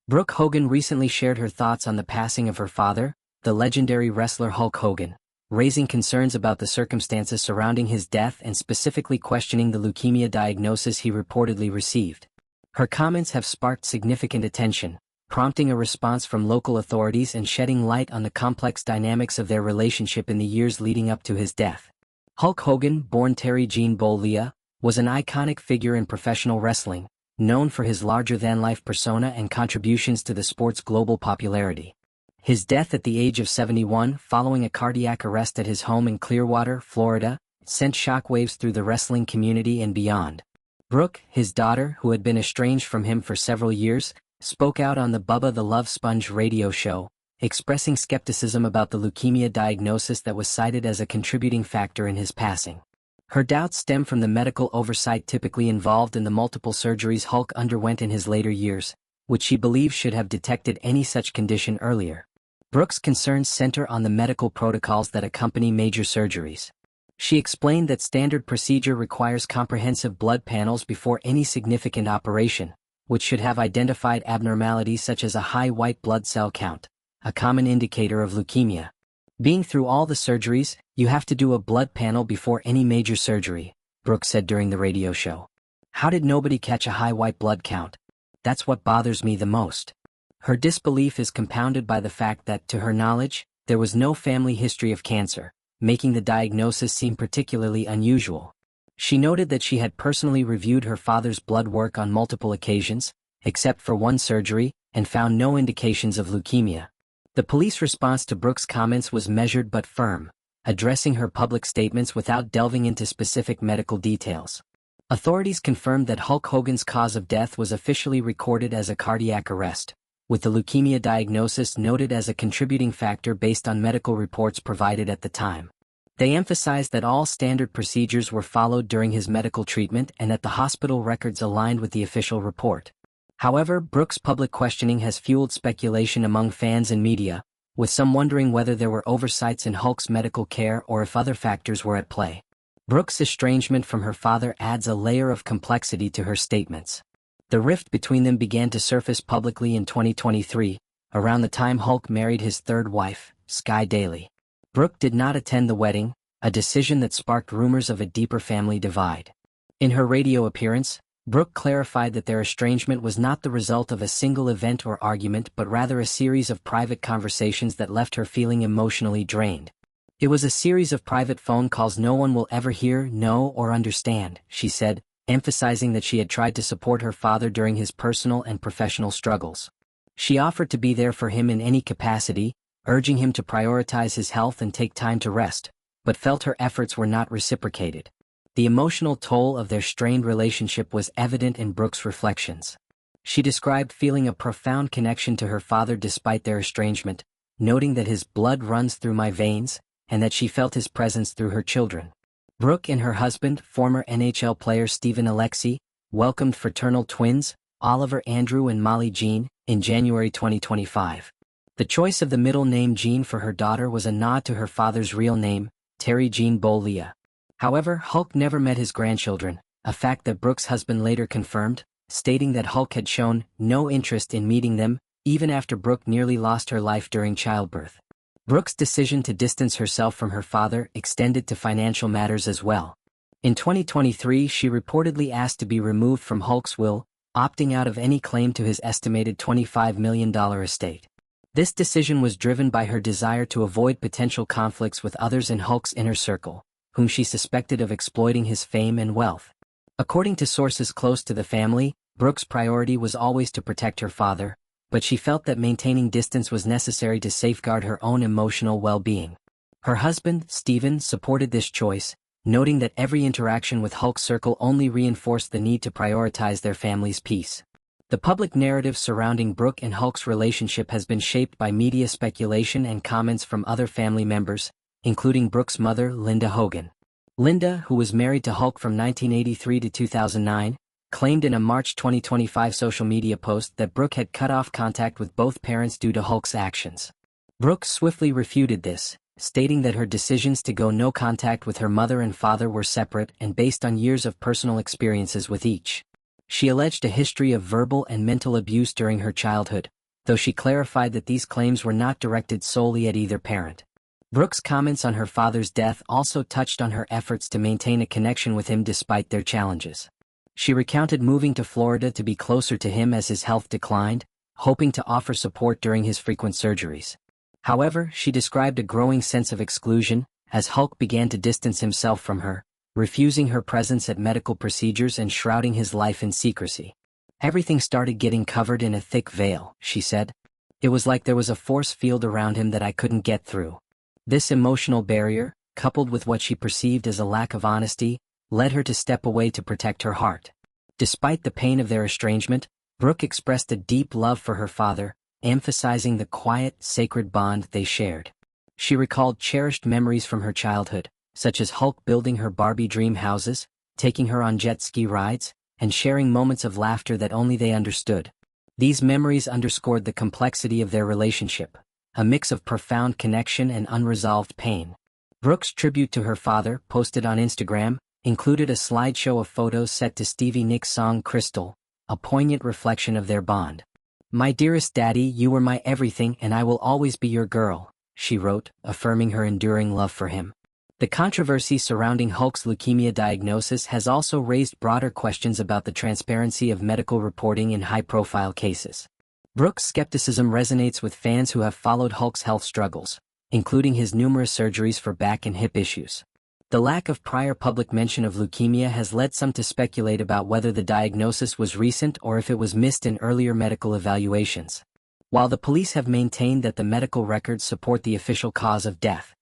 Brooke Hogan recently shared her thoughts on the passing of her father, the legendary wrestler Hulk Hogan, raising concerns about the circumstances surrounding his death and specifically questioning the leukemia diagnosis he reportedly received. Her comments have sparked significant attention, prompting a response from local authorities and shedding light on the complex dynamics of their relationship in the years leading up to his death. Hulk Hogan, born Terry Gene Bollea, was an iconic figure in professional wrestling, known for his larger-than-life persona and contributions to the sport's global popularity. His death at the age of 71 following a cardiac arrest at his home in Clearwater, Florida, sent shockwaves through the wrestling community and beyond. Brooke, his daughter, who had been estranged from him for several years, spoke out on the Bubba the Love Sponge radio show, expressing skepticism about the leukemia diagnosis that was cited as a contributing factor in his passing. Her doubts stem from the medical oversight typically involved in the multiple surgeries Hulk underwent in his later years, which she believes should have detected any such condition earlier. Brooke's concerns center on the medical protocols that accompany major surgeries. She explained that standard procedure requires comprehensive blood panels before any significant operation, which should have identified abnormalities such as a high white blood cell count, a common indicator of leukemia. Being through all the surgeries, you have to do a blood panel before any major surgery, Brooke said during the radio show. How did nobody catch a high white blood count? That's what bothers me the most. Her disbelief is compounded by the fact that, to her knowledge, there was no family history of cancer, making the diagnosis seem particularly unusual. She noted that she had personally reviewed her father's blood work on multiple occasions, except for one surgery, and found no indications of leukemia. The police response to Brooke's comments was measured but firm, addressing her public statements without delving into specific medical details. Authorities confirmed that Hulk Hogan's cause of death was officially recorded as a cardiac arrest, with the leukemia diagnosis noted as a contributing factor based on medical reports provided at the time. They emphasized that all standard procedures were followed during his medical treatment and that the hospital records aligned with the official report. However, Brooke's public questioning has fueled speculation among fans and media, with some wondering whether there were oversights in Hulk's medical care or if other factors were at play. Brooke's estrangement from her father adds a layer of complexity to her statements. The rift between them began to surface publicly in 2023, around the time Hulk married his third wife, Sky Daly. Brooke did not attend the wedding, a decision that sparked rumors of a deeper family divide. In her radio appearance, Brooke clarified that their estrangement was not the result of a single event or argument but rather a series of private conversations that left her feeling emotionally drained. It was a series of private phone calls no one will ever hear, know, or understand, she said, emphasizing that she had tried to support her father during his personal and professional struggles. She offered to be there for him in any capacity, urging him to prioritize his health and take time to rest, but felt her efforts were not reciprocated. The emotional toll of their strained relationship was evident in Brooke's reflections. She described feeling a profound connection to her father despite their estrangement, noting that his blood runs through my veins, and that she felt his presence through her children. Brooke and her husband, former NHL player Stephen Alexi, welcomed fraternal twins, Oliver Andrew and Molly Jean, in January 2025. The choice of the middle name Jean for her daughter was a nod to her father's real name, Terry Gene Bollea. However, Hulk never met his grandchildren, a fact that Brooke's husband later confirmed, stating that Hulk had shown no interest in meeting them, even after Brooke nearly lost her life during childbirth. Brooke's decision to distance herself from her father extended to financial matters as well. In 2023, she reportedly asked to be removed from Hulk's will, opting out of any claim to his estimated $25 million estate. This decision was driven by her desire to avoid potential conflicts with others in Hulk's inner circle, whom she suspected of exploiting his fame and wealth. According to sources close to the family, Brooke's priority was always to protect her father, but she felt that maintaining distance was necessary to safeguard her own emotional well-being. Her husband, Stephen, supported this choice, noting that every interaction with Hulk's circle only reinforced the need to prioritize their family's peace. The public narrative surrounding Brooke and Hulk's relationship has been shaped by media speculation and comments from other family members, including Brooke's mother, Linda Hogan. Linda, who was married to Hulk from 1983 to 2009, claimed in a March 2025 social media post that Brooke had cut off contact with both parents due to Hulk's actions. Brooke swiftly refuted this, stating that her decisions to go no contact with her mother and father were separate and based on years of personal experiences with each. She alleged a history of verbal and mental abuse during her childhood, though she clarified that these claims were not directed solely at either parent. Brooke's comments on her father's death also touched on her efforts to maintain a connection with him despite their challenges. She recounted moving to Florida to be closer to him as his health declined, hoping to offer support during his frequent surgeries. However, she described a growing sense of exclusion as Hulk began to distance himself from her, refusing her presence at medical procedures and shrouding his life in secrecy. "Everything started getting covered in a thick veil," she said. "It was like there was a force field around him that I couldn't get through." This emotional barrier, coupled with what she perceived as a lack of honesty, led her to step away to protect her heart. Despite the pain of their estrangement, Brooke expressed a deep love for her father, emphasizing the quiet, sacred bond they shared. She recalled cherished memories from her childhood, such as Hulk building her Barbie dream houses, taking her on jet ski rides, and sharing moments of laughter that only they understood. These memories underscored the complexity of their relationship, a mix of profound connection and unresolved pain. Brooke's tribute to her father, posted on Instagram, included a slideshow of photos set to Stevie Nicks' song Crystal, a poignant reflection of their bond. "My dearest daddy, you were my everything and I will always be your girl," she wrote, affirming her enduring love for him. The controversy surrounding Hulk's leukemia diagnosis has also raised broader questions about the transparency of medical reporting in high-profile cases. Brooke's skepticism resonates with fans who have followed Hulk's health struggles, including his numerous surgeries for back and hip issues. The lack of prior public mention of leukemia has led some to speculate about whether the diagnosis was recent or if it was missed in earlier medical evaluations. While the police have maintained that the medical records support the official cause of death,